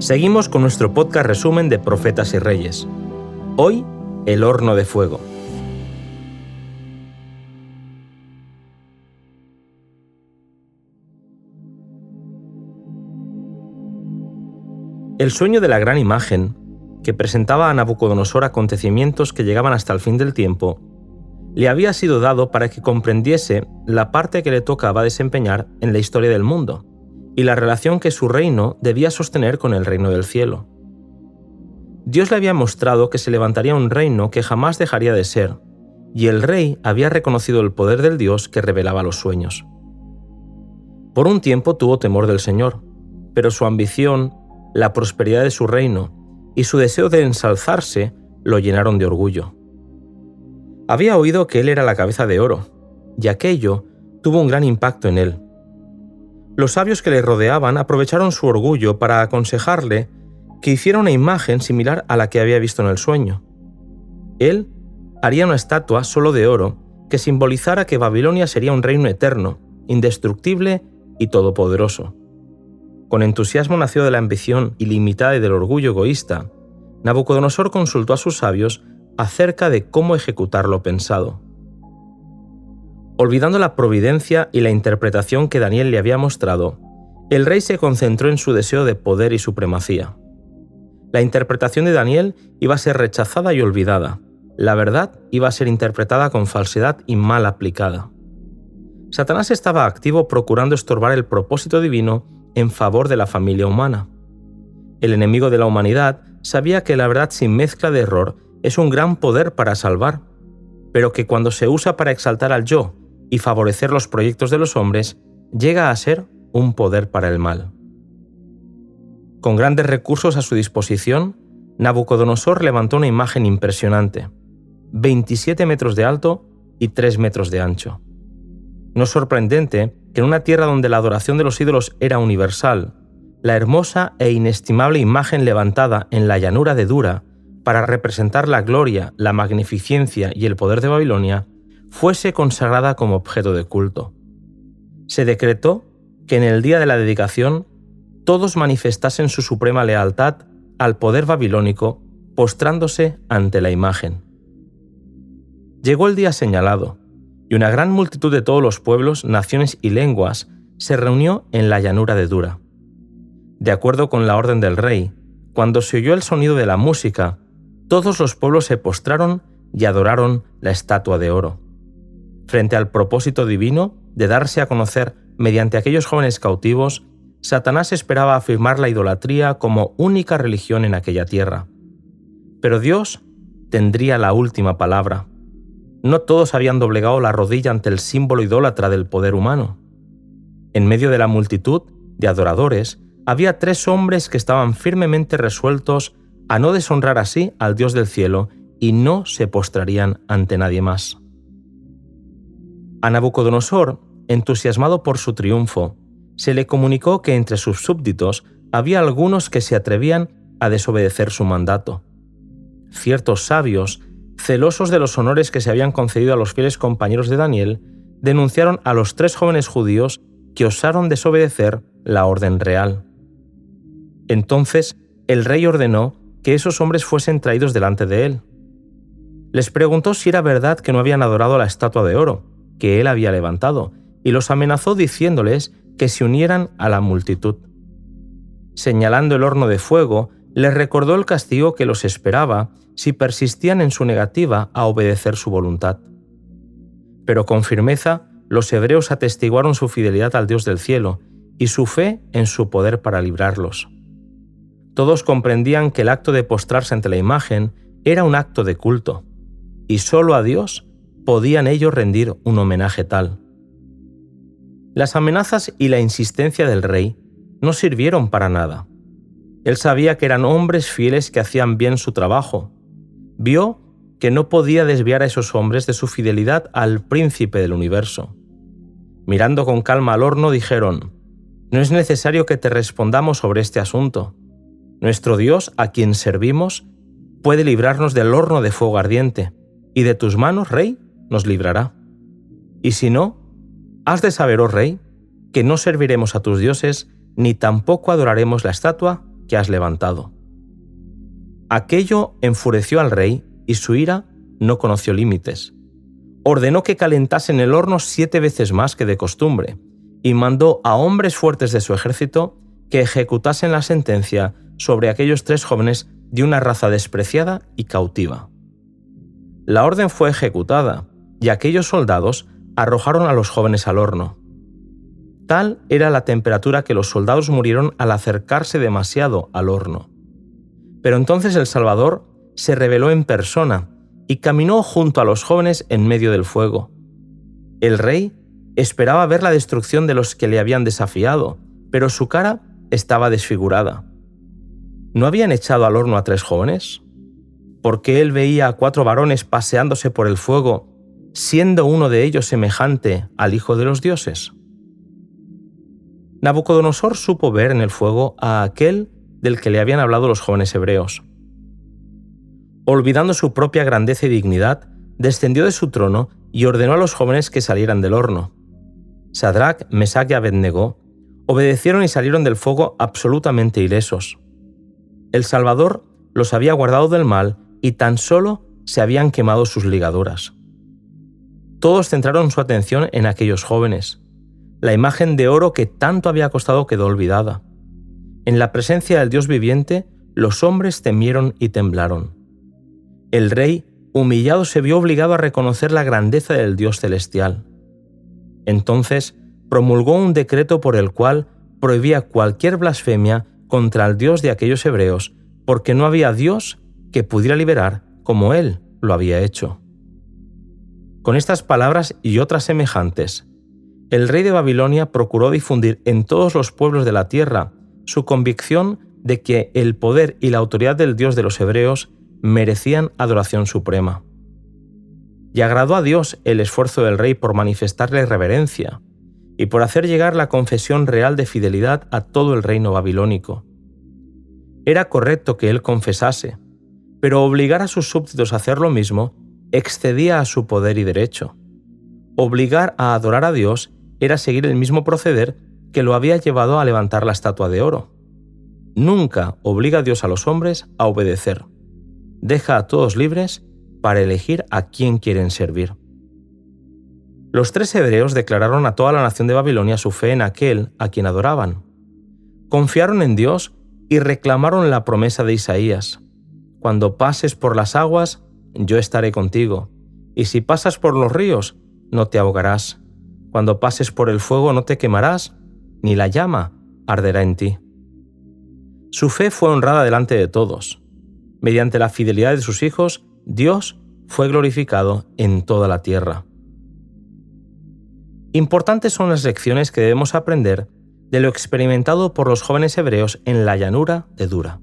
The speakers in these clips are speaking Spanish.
Seguimos con nuestro podcast resumen de Profetas y Reyes. Hoy, el horno de fuego. El sueño de la gran imagen, que presentaba a Nabucodonosor acontecimientos que llegaban hasta el fin del tiempo, le había sido dado para que comprendiese la parte que le tocaba desempeñar en la historia del mundo y la relación que su reino debía sostener con el reino del cielo. Dios le había mostrado que se levantaría un reino que jamás dejaría de ser, y el rey había reconocido el poder del Dios que revelaba los sueños. Por un tiempo tuvo temor del Señor, pero su ambición, la prosperidad de su reino y su deseo de ensalzarse lo llenaron de orgullo. Había oído que él era la cabeza de oro, y aquello tuvo un gran impacto en él. Los sabios que le rodeaban aprovecharon su orgullo para aconsejarle que hiciera una imagen similar a la que había visto en el sueño. Él haría una estatua solo de oro que simbolizara que Babilonia sería un reino eterno, indestructible y todopoderoso. Con entusiasmo nacido de la ambición ilimitada y del orgullo egoísta, Nabucodonosor consultó a sus sabios acerca de cómo ejecutar lo pensado. Olvidando la providencia y la interpretación que Daniel le había mostrado, el rey se concentró en su deseo de poder y supremacía. La interpretación de Daniel iba a ser rechazada y olvidada. La verdad iba a ser interpretada con falsedad y mal aplicada. Satanás estaba activo procurando estorbar el propósito divino en favor de la familia humana. El enemigo de la humanidad sabía que la verdad sin mezcla de error es un gran poder para salvar, pero que cuando se usa para exaltar al yo y favorecer los proyectos de los hombres, llega a ser un poder para el mal. Con grandes recursos a su disposición, Nabucodonosor levantó una imagen impresionante, 27 metros de alto y 3 metros de ancho. No es sorprendente que en una tierra donde la adoración de los ídolos era universal, la hermosa e inestimable imagen levantada en la llanura de Dura para representar la gloria, la magnificencia y el poder de Babilonia, fuese consagrada como objeto de culto. Se decretó que en el día de la dedicación todos manifestasen su suprema lealtad al poder babilónico postrándose ante la imagen. Llegó el día señalado, y una gran multitud de todos los pueblos, naciones y lenguas se reunió en la llanura de Dura. De acuerdo con la orden del rey, cuando se oyó el sonido de la música, todos los pueblos se postraron y adoraron la estatua de oro. Frente al propósito divino de darse a conocer mediante aquellos jóvenes cautivos, Satanás esperaba afirmar la idolatría como única religión en aquella tierra. Pero Dios tendría la última palabra. No todos habían doblegado la rodilla ante el símbolo idólatra del poder humano. En medio de la multitud de adoradores, había 3 hombres que estaban firmemente resueltos a no deshonrar así al Dios del cielo y no se postrarían ante nadie más. A Nabucodonosor, entusiasmado por su triunfo, se le comunicó que entre sus súbditos había algunos que se atrevían a desobedecer su mandato. Ciertos sabios, celosos de los honores que se habían concedido a los fieles compañeros de Daniel, denunciaron a los 3 jóvenes judíos que osaron desobedecer la orden real. Entonces, el rey ordenó que esos hombres fuesen traídos delante de él. Les preguntó si era verdad que no habían adorado la estatua de oro que él había levantado, y los amenazó diciéndoles que se unieran a la multitud. Señalando el horno de fuego, les recordó el castigo que los esperaba si persistían en su negativa a obedecer su voluntad. Pero con firmeza, los hebreos atestiguaron su fidelidad al Dios del cielo y su fe en su poder para librarlos. Todos comprendían que el acto de postrarse ante la imagen era un acto de culto, y solo a Dios podían ellos rendir un homenaje tal. Las amenazas y la insistencia del rey no sirvieron para nada. Él sabía que eran hombres fieles que hacían bien su trabajo. Vio que no podía desviar a esos hombres de su fidelidad al príncipe del universo. Mirando con calma al horno, dijeron: «No es necesario que te respondamos sobre este asunto. Nuestro Dios, a quien servimos, puede librarnos del horno de fuego ardiente, y de tus manos, rey, nos librará. Y si no, has de saber, oh rey, que no serviremos a tus dioses, ni tampoco adoraremos la estatua que has levantado». Aquello enfureció al rey y su ira no conoció límites. Ordenó que calentasen el horno 7 veces más que de costumbre y mandó a hombres fuertes de su ejército que ejecutasen la sentencia sobre aquellos 3 jóvenes de una raza despreciada y cautiva. La orden fue ejecutada y aquellos soldados arrojaron a los jóvenes al horno. Tal era la temperatura que los soldados murieron al acercarse demasiado al horno. Pero entonces el Salvador se reveló en persona y caminó junto a los jóvenes en medio del fuego. El rey esperaba ver la destrucción de los que le habían desafiado, pero su cara estaba desfigurada. ¿No habían echado al horno a 3 jóvenes? ¿Por qué él veía a 4 varones paseándose por el fuego, siendo uno de ellos semejante al Hijo de los dioses? Nabucodonosor supo ver en el fuego a aquel del que le habían hablado los jóvenes hebreos. Olvidando su propia grandeza y dignidad, descendió de su trono y ordenó a los jóvenes que salieran del horno. Sadrac, Mesac y Abednego obedecieron y salieron del fuego absolutamente ilesos. El Salvador los había guardado del mal y tan solo se habían quemado sus ligaduras. Todos centraron su atención en aquellos jóvenes. La imagen de oro que tanto había costado quedó olvidada. En la presencia del Dios viviente, los hombres temieron y temblaron. El rey, humillado, se vio obligado a reconocer la grandeza del Dios celestial. Entonces, promulgó un decreto por el cual prohibía cualquier blasfemia contra el Dios de aquellos hebreos, porque no había Dios que pudiera liberar como él lo había hecho. Con estas palabras y otras semejantes, el rey de Babilonia procuró difundir en todos los pueblos de la tierra su convicción de que el poder y la autoridad del Dios de los hebreos merecían adoración suprema. Y agradó a Dios el esfuerzo del rey por manifestarle reverencia y por hacer llegar la confesión real de fidelidad a todo el reino babilónico. Era correcto que él confesase, pero obligar a sus súbditos a hacer lo mismo excedía a su poder y derecho. Obligar a adorar a Dios era seguir el mismo proceder que lo había llevado a levantar la estatua de oro. Nunca obliga a Dios a los hombres a obedecer. Deja a todos libres para elegir a quién quieren servir. Los 3 hebreos declararon a toda la nación de Babilonia su fe en aquel a quien adoraban. Confiaron en Dios y reclamaron la promesa de Isaías: «Cuando pases por las aguas, yo estaré contigo, y si pasas por los ríos, no te ahogarás. Cuando pases por el fuego, no te quemarás, ni la llama arderá en ti». Su fe fue honrada delante de todos. Mediante la fidelidad de sus hijos, Dios fue glorificado en toda la tierra. Importantes son las lecciones que debemos aprender de lo experimentado por los jóvenes hebreos en la llanura de Dura.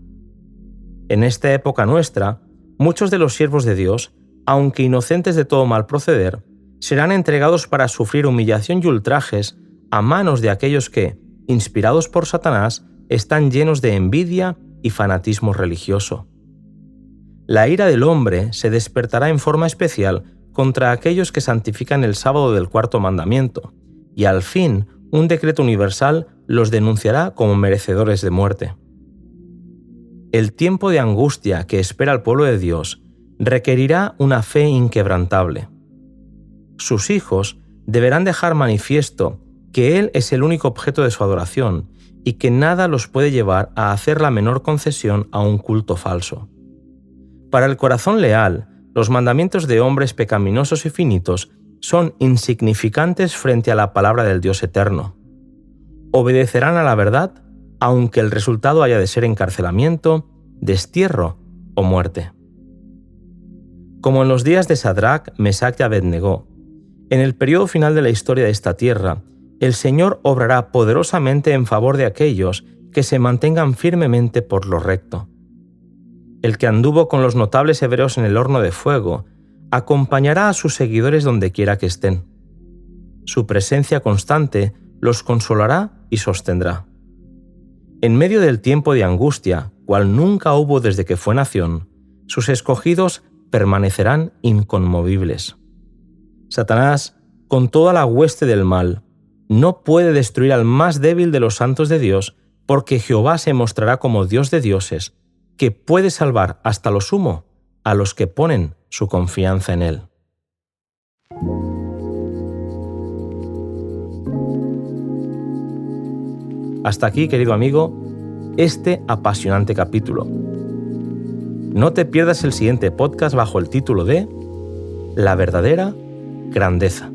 En esta época nuestra, muchos de los siervos de Dios, aunque inocentes de todo mal proceder, serán entregados para sufrir humillación y ultrajes a manos de aquellos que, inspirados por Satanás, están llenos de envidia y fanatismo religioso. La ira del hombre se despertará en forma especial contra aquellos que santifican el sábado del 4º mandamiento, y al fin un decreto universal los denunciará como merecedores de muerte. El tiempo de angustia que espera al pueblo de Dios requerirá una fe inquebrantable. Sus hijos deberán dejar manifiesto que Él es el único objeto de su adoración y que nada los puede llevar a hacer la menor concesión a un culto falso. Para el corazón leal, los mandamientos de hombres pecaminosos y finitos son insignificantes frente a la palabra del Dios eterno. Obedecerán a la verdad, aunque el resultado haya de ser encarcelamiento, destierro o muerte. Como en los días de Sadrac, Mesac y Abednego, en el periodo final de la historia de esta tierra, el Señor obrará poderosamente en favor de aquellos que se mantengan firmemente por lo recto. El que anduvo con los notables hebreos en el horno de fuego, acompañará a sus seguidores donde quiera que estén. Su presencia constante los consolará y sostendrá. En medio del tiempo de angustia, cual nunca hubo desde que fue nación, sus escogidos permanecerán inconmovibles. Satanás, con toda la hueste del mal, no puede destruir al más débil de los santos de Dios porque Jehová se mostrará como Dios de dioses, que puede salvar hasta lo sumo a los que ponen su confianza en Él. Hasta aquí, querido amigo, este apasionante capítulo. No te pierdas el siguiente podcast bajo el título de La verdadera grandeza.